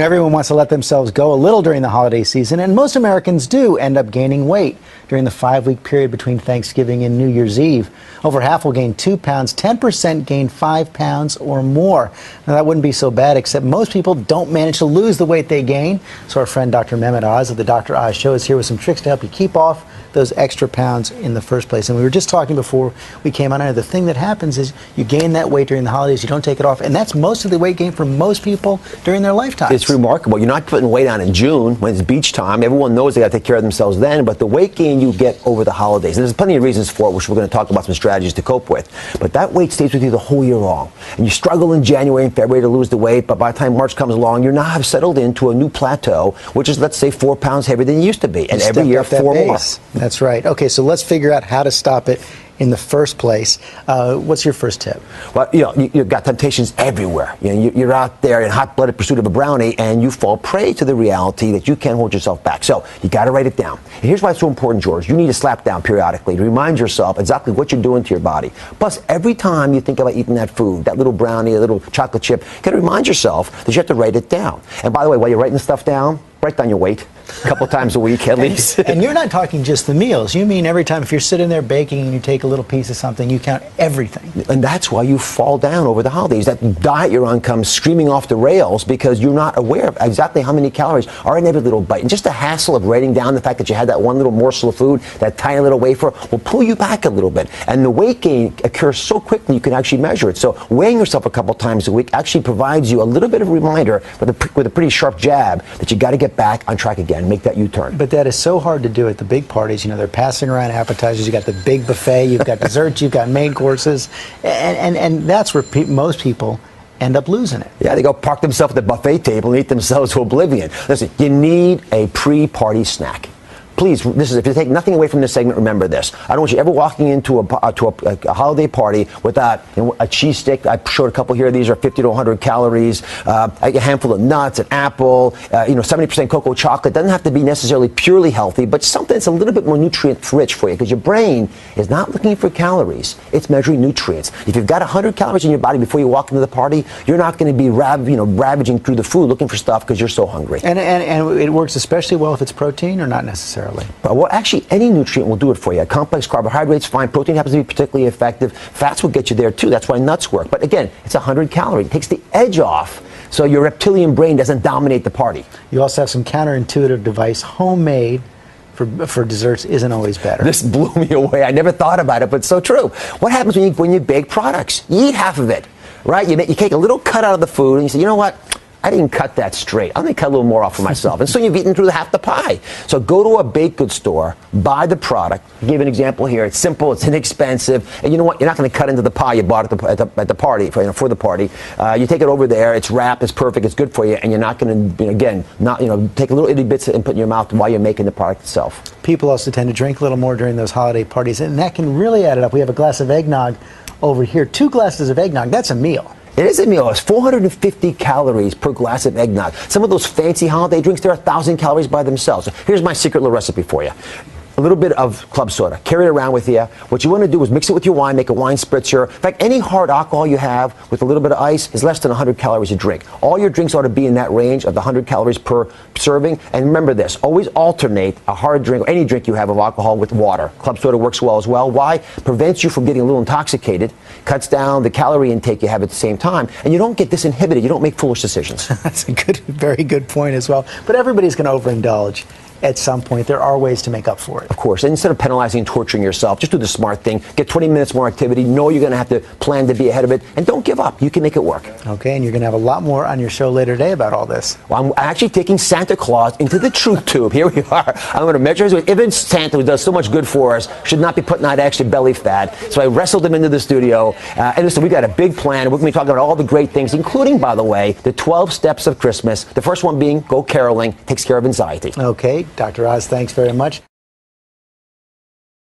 Now, everyone wants to let themselves go a little during the holiday season, and most Americans do end up gaining weight during the 5-week period between Thanksgiving and New Year's Eve. Over half will gain 2 pounds, 10% gain 5 pounds or more. Now, that wouldn't be so bad, except most people don't manage to lose the weight they gain. So our friend Dr. Mehmet Oz of the Dr. Oz Show is here with some tricks to help you keep off those extra pounds in the first place. And we were just talking before we came on air, the thing that happens is you gain that weight during the holidays, you don't take it off, and that's most of the weight gain for most people during their lifetime. It's remarkable. You're not putting weight on in June when it's beach time. Everyone knows they got to take care of themselves then, but the weight gain you get over the holidays, and there's plenty of reasons for it, which we're going to talk about some strategies to cope with, but that weight stays with you the whole year long. And you struggle in January and February to lose the weight, but by the time March comes along, you're now have settled into a new plateau, which is, let's say, 4 pounds heavier than you used to be, and every year 4 more. That's right. Okay, so let's figure out how to stop it in the first place. What's your first tip? Well, you've got temptations everywhere. You're out there in hot-blooded pursuit of a brownie, and you fall prey to the reality that you can't hold yourself back. So you got to write it down. And here's why it's so important, George. You need to slap down periodically to remind yourself exactly what you're doing to your body. Plus, every time you think about eating that food, that little brownie, a little chocolate chip, you got to remind yourself that you have to write it down. And by the way, while you're writing stuff down, write down your weight a couple times a week at least. And you're not talking just the meals. You mean every time if you're sitting there baking and you take a little piece of something, you count everything. And that's why you fall down over the holidays. That diet you're on comes screaming off the rails because you're not aware of exactly how many calories are in every little bite. And just the hassle of writing down the fact that you had that one little morsel of food, that tiny little wafer, will pull you back a little bit. And the weight gain occurs so quickly you can actually measure it. So weighing yourself a couple times a week actually provides you a little bit of a reminder with a pretty sharp jab that you got to get back on track again, make that U-turn. But that is so hard to do at the big parties. They're passing around appetizers. You got the big buffet. You've got desserts. You've got main courses, and that's where most people end up losing it. Yeah, they go park themselves at the buffet table and eat themselves to oblivion. Listen, you need a pre-party snack. Please, if you take nothing away from this segment, remember this. I don't want you ever walking into a holiday party without a cheese stick. I showed a couple here. These are 50 to 100 calories, a handful of nuts, an apple, 70% cocoa chocolate. Doesn't have to be necessarily purely healthy, but something that's a little bit more nutrient rich for you, because your brain is not looking for calories. It's measuring nutrients. If you've got 100 calories in your body before you walk into the party, you're not going to be ravaging through the food looking for stuff because you're so hungry. And it works especially well if it's protein or not necessarily. Well, actually, any nutrient will do it for you. Complex carbohydrates, fine. Protein happens to be particularly effective. Fats will get you there, too. That's why nuts work. But again, it's 100 calories. It takes the edge off so your reptilian brain doesn't dominate the party. You also have some counterintuitive device, homemade. For desserts isn't always better. This blew me away. I never thought about it, but it's so true. What happens when you bake products? You eat half of it, right? You take a little cut out of the food, and you say, you know what? I didn't cut that straight. I'm going to cut a little more off for myself. And so you've eaten through half the pie. So go to a baked goods store, buy the product. I'll give you an example here. It's simple. It's inexpensive. And you know what? You're not going to cut into the pie you bought at the party, for the party. You take it over there. It's wrapped. It's perfect. It's good for you. And you're not going to, take a little itty bits and put in your mouth while you're making the product itself. People also tend to drink a little more during those holiday parties. And that can really add it up. We have a glass of eggnog over here. 2 glasses of eggnog. That's a meal. It is a meal. It's 450 calories per glass of eggnog. Some of those fancy holiday drinks, they're 1,000 calories by themselves. So here's my secret little recipe for you. A little bit of club soda. Carry it around with you. What you want to do is mix it with your wine, make a wine spritzer. In fact, any hard alcohol you have with a little bit of ice is less than 100 calories a drink. All your drinks ought to be in that range of the 100 calories per serving. And remember this, always alternate a hard drink or any drink you have of alcohol with water. Club soda works well as well. Why? Prevents you from getting a little intoxicated, cuts down the calorie intake you have at the same time, and you don't get disinhibited. You don't make foolish decisions. That's a very good point as well. But everybody's going to overindulge. At some point, there are ways to make up for it. Of course. And instead of penalizing and torturing yourself, just do the smart thing. Get 20 minutes more activity. Know you're going to have to plan to be ahead of it. And don't give up. You can make it work. Okay, and you're going to have a lot more on your show later today about all this. Well, I'm actually taking Santa Claus into the truth tube. Here we are. I'm going to measure his weight. Even Santa, who does so much good for us, should not be putting on extra belly fat. So I wrestled him into the studio. And listen, we've got a big plan. We're going to be talking about all the great things, including, by the way, the 12 steps of Christmas. The first one being go caroling. Takes care of anxiety. Okay, Dr. Oz, thanks very much.